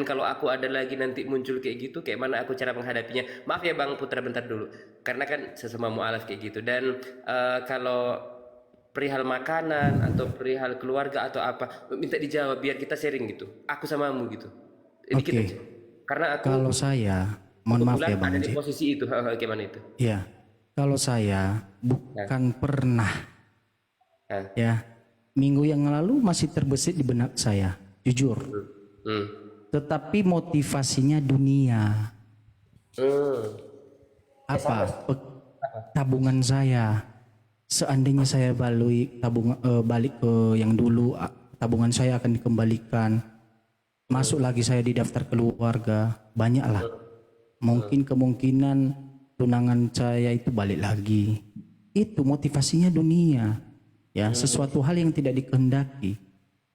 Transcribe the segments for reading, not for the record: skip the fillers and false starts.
kalau aku ada lagi nanti muncul kayak gitu, kayak mana aku cara menghadapinya. Maaf ya Bang Putra bentar dulu. Karena kan sesama mualaf kayak gitu. Dan kalau perihal makanan atau perihal keluarga atau apa, minta dijawab biar kita sharing gitu. Aku samamu gitu. Dikit Oke, aja. Karena kalau aku saya, mohon maaf kebetulan ya Bang ada di Haji. posisi itu. Gimana itu? Ya, kalau saya Nah, bukan pernah, nah. ya, minggu yang lalu masih terbesit di benak saya, jujur. Hmm. Tetapi motivasinya dunia. Hmm. Sama sih. Apa? Tabungan saya. Seandainya saya balik ke yang dulu, tabungan saya akan dikembalikan. Masuk lagi saya di daftar keluarga, banyaklah. Mungkin kemungkinan tunangan saya itu balik lagi. Itu motivasinya dunia. Ya, sesuatu hal yang tidak dikehendaki.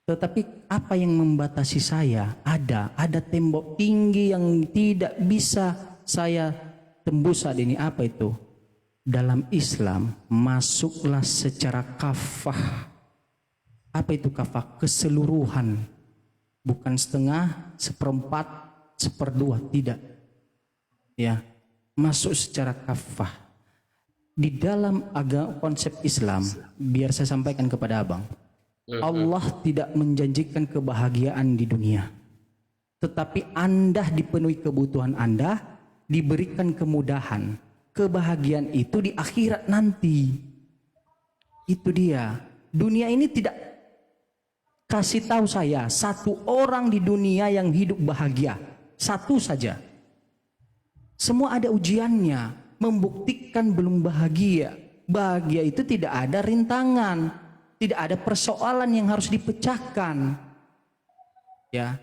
Tetapi apa yang membatasi saya? Ada tembok tinggi yang tidak bisa saya tembus saat ini. Apa itu? Dalam Islam masuklah secara kafah. Apa itu kafah? Keseluruhan. Bukan setengah, seperempat, seperdua, tidak. Ya, masuk secara kafah. Di dalam agama konsep Islam, biar saya sampaikan kepada abang, Allah tidak menjanjikan kebahagiaan di dunia, tetapi Anda dipenuhi kebutuhan Anda, diberikan kemudahan. Kebahagiaan itu di akhirat nanti. Itu dia. Dunia ini tidak kasih tahu saya satu orang di dunia yang hidup bahagia. Satu saja. Semua ada ujiannya, membuktikan belum bahagia. Bahagia itu tidak ada rintangan, tidak ada persoalan yang harus dipecahkan. Ya,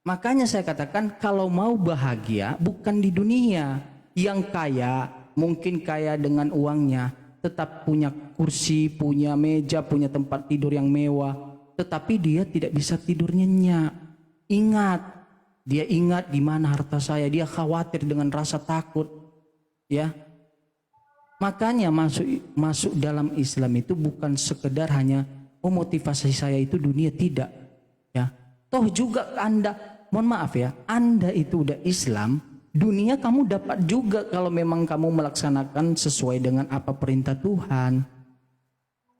makanya saya katakan kalau mau bahagia bukan di dunia. Yang kaya mungkin kaya dengan uangnya, tetap punya kursi, punya meja, punya tempat tidur yang mewah, tetapi dia tidak bisa tidur nyenyak. Ingat, dia ingat di mana harta saya, dia khawatir dengan rasa takut. Ya, makanya masuk dalam Islam itu bukan sekedar hanya motivasi saya itu dunia, tidak. Ya, toh juga Anda, mohon maaf ya, Anda itu udah Islam, dunia kamu dapat juga kalau memang kamu melaksanakan sesuai dengan apa perintah Tuhan.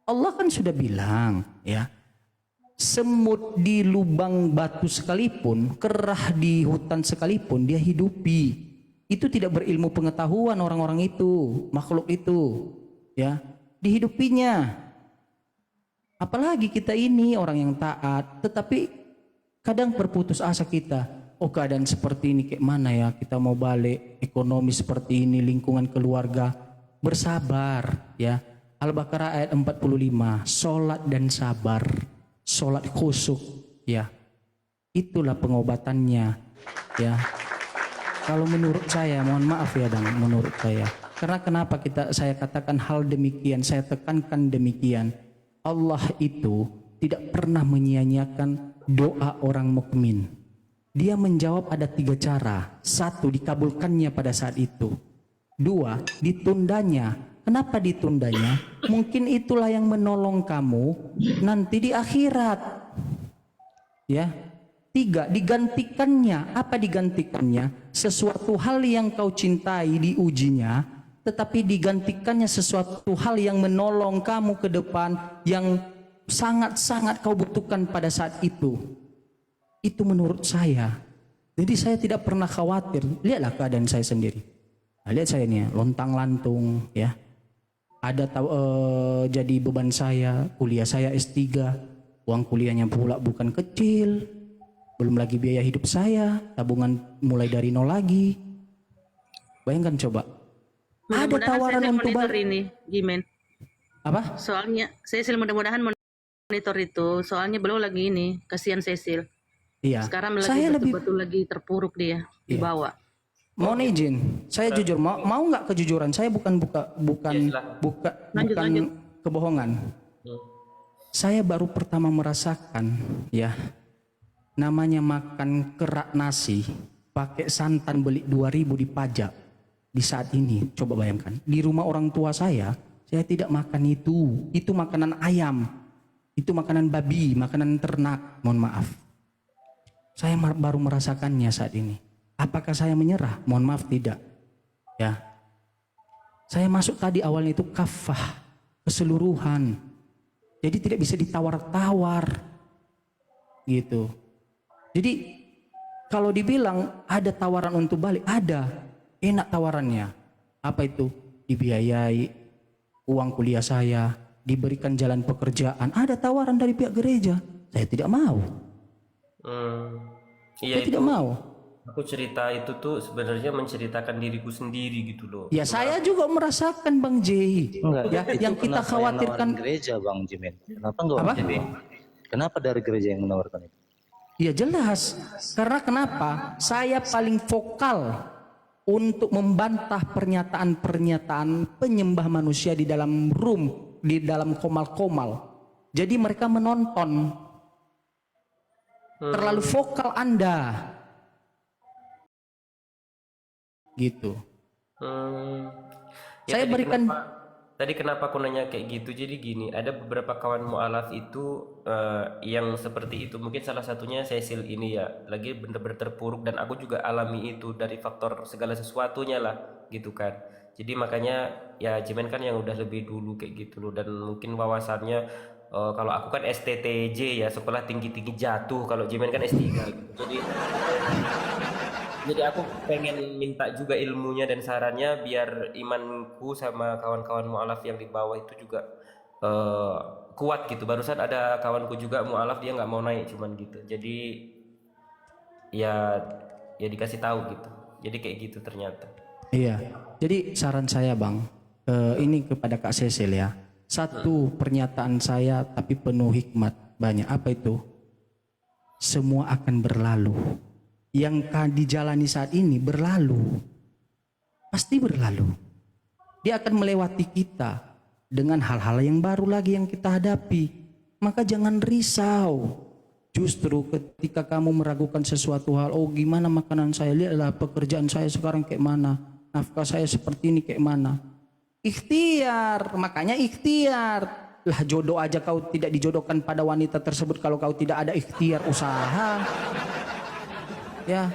Allah kan sudah bilang, ya, semut di lubang batu sekalipun, kerah di hutan sekalipun, dia hidupi. Itu tidak berilmu pengetahuan orang-orang itu, makhluk itu, ya, dihidupinya. Apalagi kita ini orang yang taat, tetapi kadang berputus asa kita. Oh, keadaan seperti ini kayak mana ya, kita mau balik, ekonomi seperti ini, lingkungan keluarga. Bersabar, ya. Al-Baqarah ayat 45, sholat dan sabar, sholat khusyuk, ya. Itulah pengobatannya, ya. Kalau menurut saya, mohon maaf ya Bang, menurut saya. Karena kenapa saya katakan hal demikian, saya tekankan demikian. Allah itu tidak pernah menyia-nyiakan doa orang mukmin. Dia menjawab ada 3 cara. 1, dikabulkannya pada saat itu. 2, ditundanya. Kenapa ditundanya? Mungkin itulah yang menolong kamu nanti di akhirat. Ya. 3, digantikannya. Apa digantikannya? Sesuatu hal yang kau cintai diujinya, tetapi digantikannya sesuatu hal yang menolong kamu ke depan, yang sangat-sangat kau butuhkan pada saat itu. Itu menurut saya. Jadi saya tidak pernah khawatir. Lihatlah keadaan saya sendiri. Nah, lihat saya ini, lontang-lantung, ya. Ada jadi beban saya, kuliah saya S3, uang kuliahnya pula bukan kecil. Belum lagi biaya hidup saya, tabungan mulai dari nol lagi. Bayangkan coba. Ada Mudah-mudahan tawaran saya untuk monitor balik. ini, Gimen. Apa? Soalnya Cecil mudah-mudahan monitor itu. Soalnya beliau lagi ini, kasihan Cecil. Iya. Sekarang lagi Saya lebih, betul-betul lagi terpuruk dia, iya. dibawa. Mohon izin, saya jujur, mau nggak kejujuran? Saya bukan Lanjut, lanjut. kebohongan. Saya baru pertama merasakan, ya, namanya makan kerak nasi pakai santan beli 2.000 dipajak di saat ini. Coba bayangkan, di rumah orang tua saya tidak makan itu. Itu makanan ayam, itu makanan babi, makanan ternak. Mohon maaf. Saya baru merasakannya saat ini. Apakah saya menyerah? Mohon maaf, tidak. Ya. Saya masuk tadi awalnya itu kafah, keseluruhan. Jadi tidak bisa ditawar-tawar. Gitu. Jadi kalau dibilang ada tawaran untuk balik, ada. Enak tawarannya. Apa itu? Dibiayai uang kuliah saya, diberikan jalan pekerjaan. Ada tawaran dari pihak gereja. Saya tidak mau. Iya, Saya tidak mau. aku cerita itu tuh sebenarnya menceritakan diriku sendiri gitu loh. Ya saya juga merasakan Bang J. Enggak, Ya, itu yang kita kenapa yang khawatirkan. nawarin gereja Bang Jimin? Kenapa enggak Apa? Bang Jimin? Kenapa dari gereja yang menawarkan itu? Ya jelas. Karena kenapa? Saya paling vokal untuk membantah pernyataan-pernyataan penyembah manusia di dalam room, di dalam komal-komal. Jadi mereka menonton. Terlalu vokal Anda. Gitu. Ya, Saya berikan tadi kenapa aku nanya kayak gitu? Jadi gini, ada beberapa kawan mualaf itu yang seperti itu. Mungkin salah satunya Cecil ini ya, lagi bener-bener terpuruk dan aku juga alami itu dari faktor segala sesuatunya lah, gitu kan. Jadi makanya ya Jimen kan yang udah lebih dulu kayak gitu loh, dan mungkin wawasannya kalau aku kan STTJ ya, sekolah tinggi-tinggi jatuh. Kalau Jimen kan S3 gitu. Jadi aku pengen minta juga ilmunya dan sarannya biar imanku sama kawan-kawan mualaf yang di bawah itu juga kuat gitu. Barusan ada kawanku juga mualaf, dia nggak mau naik cuman gitu. Jadi ya dikasih tahu gitu. Jadi kayak gitu ternyata. Iya. Jadi saran saya Bang, ini kepada Kak Cecil ya. Satu pernyataan saya tapi penuh hikmat banyak. Apa itu? Semua akan berlalu. Yang dijalani saat ini berlalu. Pasti berlalu. Dia akan melewati kita dengan hal-hal yang baru lagi yang kita hadapi. Maka jangan risau. Justru ketika kamu meragukan sesuatu hal, oh gimana makanan saya, lihatlah pekerjaan saya sekarang kayak mana, nafkah saya seperti ini kayak mana. Ikhtiar, makanya ikhtiar. Lah jodoh aja kau tidak dijodohkan pada wanita tersebut kalau kau tidak ada ikhtiar usaha. Ya,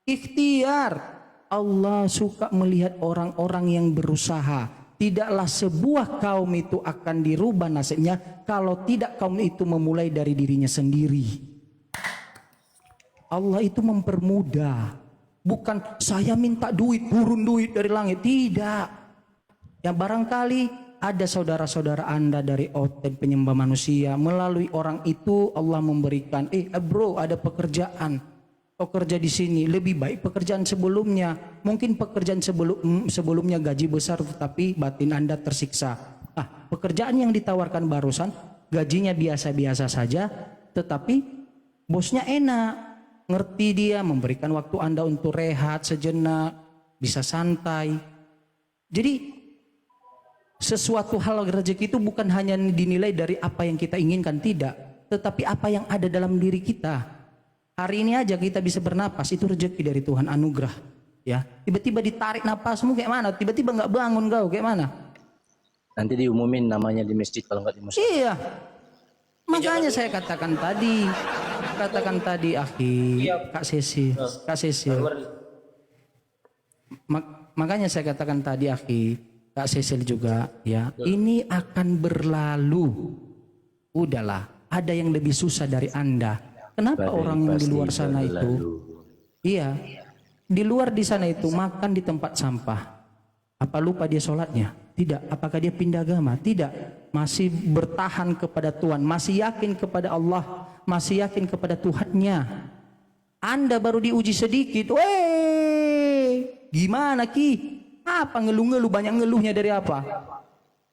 ikhtiar. Allah suka melihat orang-orang yang berusaha. Tidaklah sebuah kaum itu akan dirubah nasibnya kalau tidak kaum itu memulai dari dirinya sendiri. Allah itu mempermudah. Bukan saya minta duit, turun duit dari langit. Tidak. Ya barangkali ada saudara-saudara Anda dari OTEN penyembah manusia. Melalui orang itu Allah memberikan, bro ada pekerjaan. Kau kerja di sini lebih baik pekerjaan sebelumnya. Mungkin pekerjaan sebelumnya gaji besar tetapi batin Anda tersiksa. Pekerjaan yang ditawarkan barusan gajinya biasa-biasa saja tetapi bosnya enak. Ngerti dia, memberikan waktu Anda untuk rehat sejenak, bisa santai. Jadi sesuatu hal rezeki itu bukan hanya dinilai dari apa yang kita inginkan, tidak, tetapi apa yang ada dalam diri kita. Hari ini aja kita bisa bernapas, itu rezeki dari Tuhan, anugerah. Ya, tiba-tiba ditarik napasmu kayak mana? Tiba-tiba nggak bangun kau kayak mana? Nanti diumumin namanya di masjid kalau nggak di masjid. Iya. Makanya saya katakan tadi, akhi, Kak Cecil. Makanya saya katakan tadi, akhi, Kak Cecil juga, ya. Ini akan berlalu. Udahlah, ada yang lebih susah dari Anda. Kenapa orang yang di luar sana itu, iya, di luar di sana itu makan di tempat sampah. Apa lupa dia sholatnya? Tidak. Apakah dia pindah agama? Tidak. Masih bertahan kepada Tuhan, masih yakin kepada Allah, masih yakin kepada Tuhannya. Anda baru diuji sedikit, gimana Ki? Apa ngeluh-ngeluh, banyak ngeluhnya dari apa?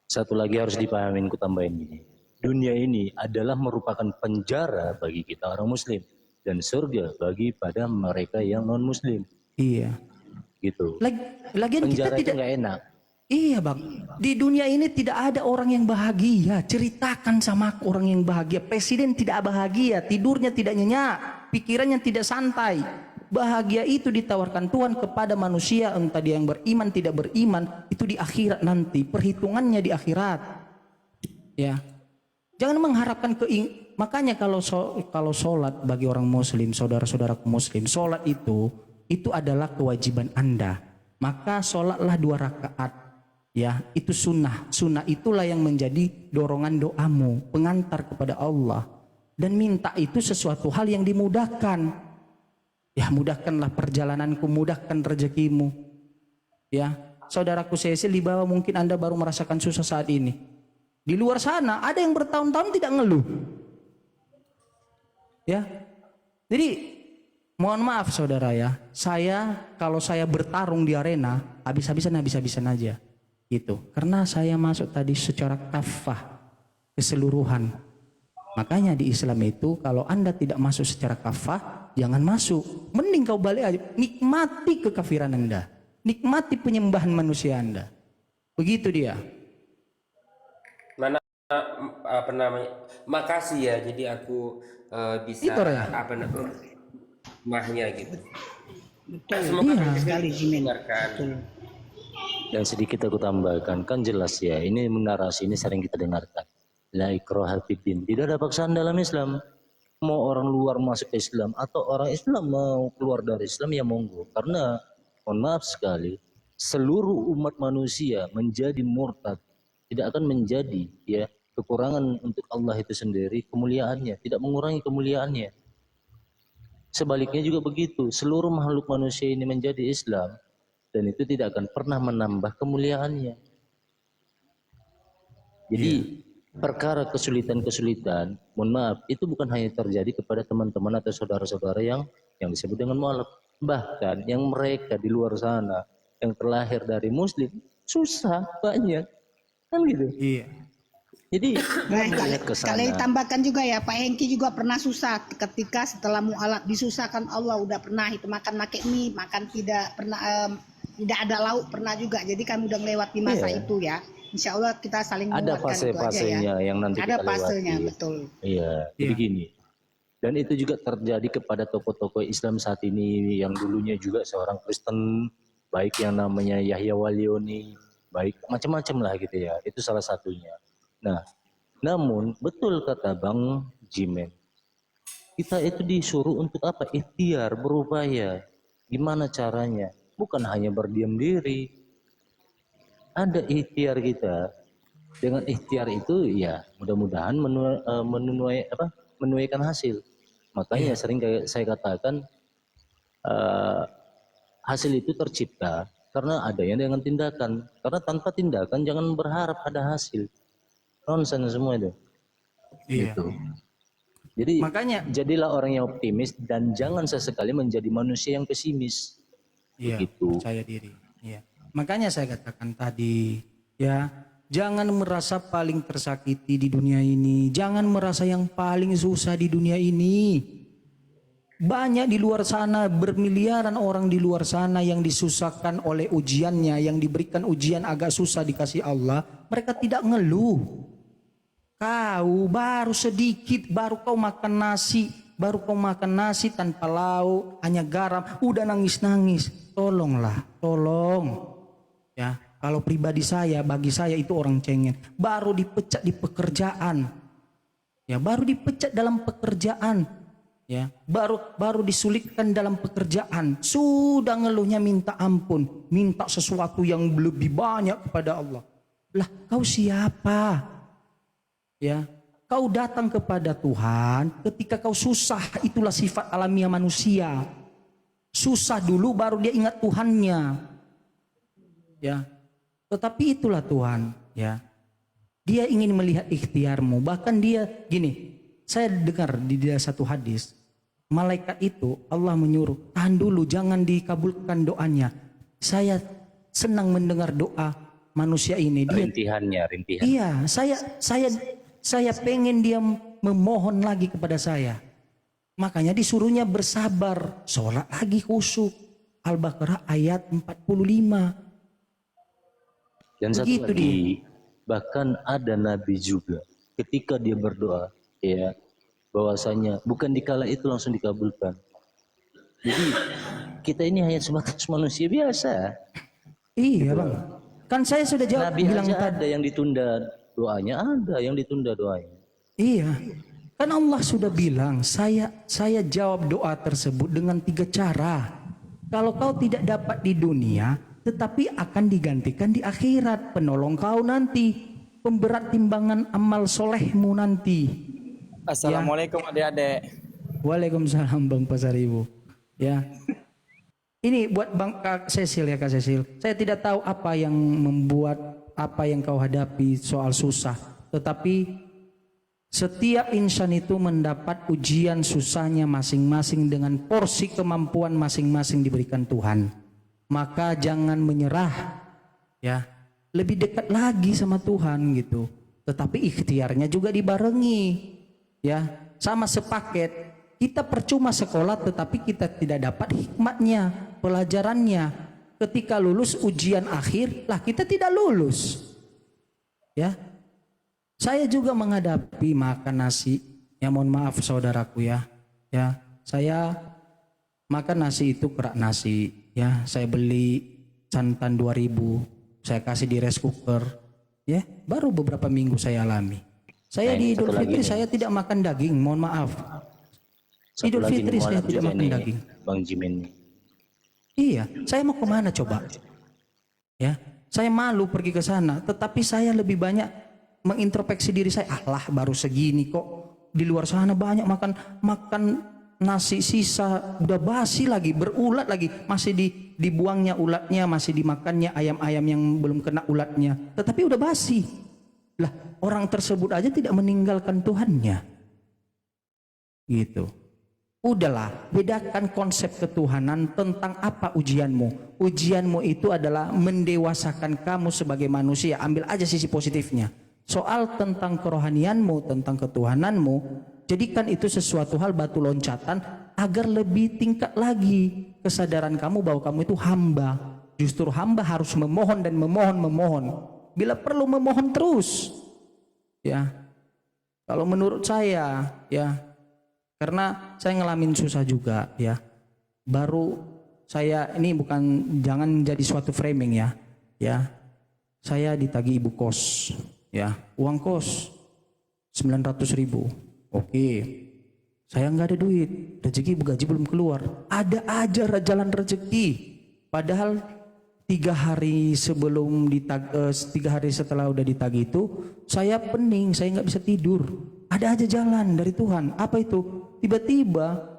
Satu lagi harus dipahamin, ku tambahin gini. Dunia ini adalah merupakan penjara bagi kita orang muslim dan surga bagi pada mereka yang non muslim. Iya. Gitu. Lagian kita Penjara itu tidak. nggak enak. Iya Bang. Di dunia ini tidak ada orang yang bahagia. Ceritakan sama aku orang yang bahagia. Presiden tidak bahagia, tidurnya tidak nyenyak, pikirannya tidak santai. Bahagia itu ditawarkan Tuhan kepada manusia, entah dia yang beriman tidak beriman, itu di akhirat nanti, perhitungannya di akhirat. Ya. Jangan mengharapkan makanya kalau sholat bagi orang muslim, saudara-saudaraku muslim, sholat itu adalah kewajiban Anda. Maka sholatlah 2 rakaat. Ya, itu sunnah. Sunnah itulah yang menjadi dorongan doamu, pengantar kepada Allah. Dan minta itu sesuatu hal yang dimudahkan. Ya, mudahkanlah perjalananku, mudahkan rezekimu. Ya, saudaraku Cecil, di bawah mungkin Anda baru merasakan susah saat ini. Di luar sana ada yang bertahun-tahun tidak ngeluh. Ya, jadi mohon maaf saudara ya, kalau saya bertarung di arena habis-habisan aja. Gitu. Karena saya masuk tadi secara kafah, keseluruhan. Makanya di Islam itu kalau Anda tidak masuk secara kafah, jangan masuk. Mending kau balik aja, nikmati kekafiran Anda, nikmati penyembahan manusia Anda. Begitu dia. Mana apa namanya? Makasih ya, jadi aku bisa Itu ya. apa namanya? Mahnya gitu. Betul. Semoga Iya. Sekali Jimin. mendengarkan. Betul. Dan sedikit aku tambahkan, kan jelas ya, ini narasi ini sering kita dengarkan. La ikraha fiddin, tidak ada paksaan dalam Islam. Mau orang luar masuk ke Islam atau orang Islam mau keluar dari Islam, ya monggo. Karena mohon maaf sekali, seluruh umat manusia menjadi murtad tidak akan menjadi ya kekurangan untuk Allah itu sendiri kemuliaannya, tidak mengurangi kemuliaannya. Sebaliknya juga begitu, seluruh makhluk manusia ini menjadi Islam dan itu tidak akan pernah menambah kemuliaannya. Jadi perkara kesulitan-kesulitan, mohon maaf, itu bukan hanya terjadi kepada teman-teman atau saudara-saudara yang disebut dengan mu'alaf. Bahkan yang mereka di luar sana, yang terlahir dari muslim, susah banyak. Kan gitu. Iya. Jadi Nah, melihat ke kalau sana. ditambahkan juga ya, Pak Hengki juga pernah susah ketika setelah mu'alaf disusahkan Allah, udah pernah itu makan pakai mie, makan tidak pernah tidak ada lauk pernah juga. Jadi kami udah melewati masa Iya. itu ya. Insya Allah kita saling Ada menguatkan itu aja ya. fase-fasenya yang nanti Ada kita fasenya, lewati. betul. Iya, jadi gini. Dan itu juga terjadi kepada tokoh-tokoh Islam saat ini yang dulunya juga seorang Kristen, baik yang namanya Yahya Walioni, baik macam-macam lah gitu ya. Itu salah satunya. Nah, namun betul kata Bang Jimen, kita itu disuruh untuk apa? Ikhtiar, berupaya. Gimana caranya? Bukan hanya berdiam diri. Ada ikhtiar kita. Dengan ikhtiar itu ya mudah-mudahan menuaikan hasil. Makanya sering kayak saya katakan hasil itu tercipta karena adanya dengan tindakan. Karena tanpa tindakan jangan berharap ada hasil. Nonsen semua itu. Iya. Gitu. Jadi Makanya jadilah orang yang optimis dan jangan sesekali menjadi manusia yang pesimis. iya, Begitu. percaya diri. Iya. Makanya saya katakan tadi, ya, jangan merasa paling tersakiti di dunia ini, jangan merasa yang paling susah di dunia ini. Banyak di luar sana, bermiliaran orang di luar sana yang disusahkan oleh ujiannya, yang diberikan ujian agak susah dikasih Allah, mereka tidak ngeluh. Kau baru sedikit, baru kau makan nasi tanpa lauk, hanya garam, udah nangis-nangis. Tolonglah, tolong. Ya, kalau pribadi saya, bagi saya itu orang cengeng. Baru dipecat di pekerjaan. Ya, baru dipecat dalam pekerjaan. Ya, baru disulitkan dalam pekerjaan. Sudah ngeluhnya minta ampun, minta sesuatu yang lebih banyak kepada Allah. Lah, kau siapa? Ya, kau datang kepada Tuhan ketika kau susah, itulah sifat alamiah manusia. Susah dulu baru dia ingat Tuhannya. Ya. Tetapi itulah Tuhan, ya. Dia ingin melihat ikhtiarmu. Bahkan dia gini, saya dengar di satu hadis, malaikat itu Allah menyuruh, tahan dulu jangan dikabulkan doanya. Saya senang mendengar doa manusia ini. Dia Rintihan. iya, saya pengen dia memohon lagi kepada saya. Makanya disuruhnya bersabar, sholat lagi khusyuk. Al-Baqarah ayat 45. Dan satu Begitu lagi, bahkan ada nabi juga ketika dia berdoa, ya, bahwasanya bukan dikala itu langsung dikabulkan. Jadi kita ini hanya sebatas manusia biasa. Iya bang, kan saya sudah jawab Nabi bilang aja tadi. ada yang ditunda doanya, ada yang ditunda doanya. Iya, kan Kan Allah sudah bilang, saya jawab doa tersebut dengan 3 cara. Kalau kau tidak dapat di dunia, tetapi akan digantikan di akhirat, penolong kau nanti, pemberat timbangan amal solehmu nanti. Assalamualaikum adik-adik. Waalaikumsalam Bang Pasaribu. Ya. Ini buat Bang Kak Cecil ya Kak Cecil. Saya tidak tahu apa yang membuat apa yang kau hadapi soal susah, tetapi setiap insan itu mendapat ujian susahnya masing-masing dengan porsi kemampuan masing-masing diberikan Tuhan. Maka jangan menyerah, ya. Lebih dekat lagi sama Tuhan gitu. Tetapi ikhtiarnya juga dibarengi, ya. Sama sepaket. Kita percuma sekolah tetapi kita tidak dapat hikmatnya, pelajarannya. Ketika lulus ujian akhir, lah kita tidak lulus. Ya. Saya juga menghadapi makan nasi. Ya mohon maaf saudaraku ya. Ya, saya makan nasi itu kerak nasi. Ya, saya beli santan 2.000. Saya kasih di rice cooker. Ya, baru beberapa minggu saya alami. Saya di Idul Fitri saya tidak makan daging, mohon maaf. Idul Fitri saya tidak makan daging. Bang Jimin. Iya, saya mau kemana coba? Ya, saya malu pergi ke sana. Tetapi saya lebih banyak mengintrospeksi diri saya. Allah baru segini kok. Di luar sana banyak makan nasi sisa, udah basi lagi, berulat lagi, masih dibuangnya ulatnya, masih dimakannya ayam-ayam yang belum kena ulatnya. Tetapi udah basi. Lah, orang tersebut aja tidak meninggalkan Tuhannya. Gitu. Udahlah, bedakan konsep ketuhanan tentang apa ujianmu. Ujianmu itu adalah mendewasakan kamu sebagai manusia. Ambil aja sisi positifnya. Soal tentang kerohanianmu, tentang ketuhananmu, jadikan itu sesuatu hal batu loncatan agar lebih tingkat lagi kesadaran kamu bahwa kamu itu hamba. Justru hamba harus memohon dan memohon. Bila perlu memohon terus. Ya. Kalau menurut saya, ya. Karena saya ngalamin susah juga ya. Baru saya ini bukan, jangan jadi suatu framing ya. Ya. Saya ditagih ibu kos ya. Uang kos 900.000. Oke. Saya nggak ada duit. Rezeki gaji belum keluar. Ada aja jalan rezeki. Padahal 3 hari sebelum 3 hari setelah udah ditagih itu saya pening, saya nggak bisa tidur. Ada aja jalan dari Tuhan. Apa itu? Tiba-tiba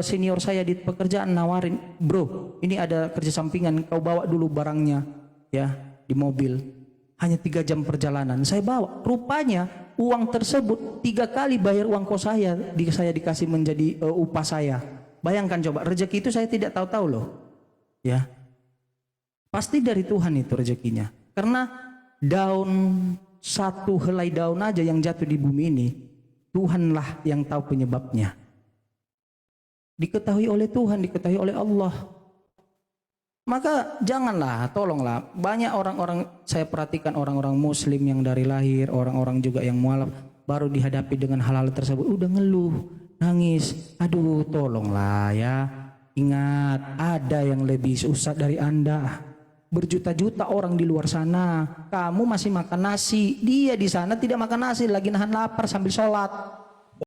senior saya di pekerjaan nawarin, bro, ini ada kerja sampingan, kau bawa dulu barangnya ya di mobil. Hanya 3 jam perjalanan. Saya bawa. Rupanya uang tersebut 3 kali bayar uang kos saya dikasih menjadi upah saya. Bayangkan coba, rezeki itu saya tidak tahu-tahu loh. Ya. Pasti dari Tuhan itu rezekinya. Karena satu helai daun aja yang jatuh di bumi ini, Tuhanlah yang tahu penyebabnya. Diketahui oleh Tuhan, diketahui oleh Allah. Maka janganlah, tolonglah. Banyak orang-orang, saya perhatikan orang-orang muslim yang dari lahir, orang-orang juga yang mualaf, baru dihadapi dengan hal-hal tersebut, udah ngeluh, nangis. Aduh, tolonglah ya. Ingat, ada yang lebih susah dari Anda. Berjuta-juta orang di luar sana, kamu masih makan nasi, dia di sana tidak makan nasi, lagi nahan lapar sambil sholat.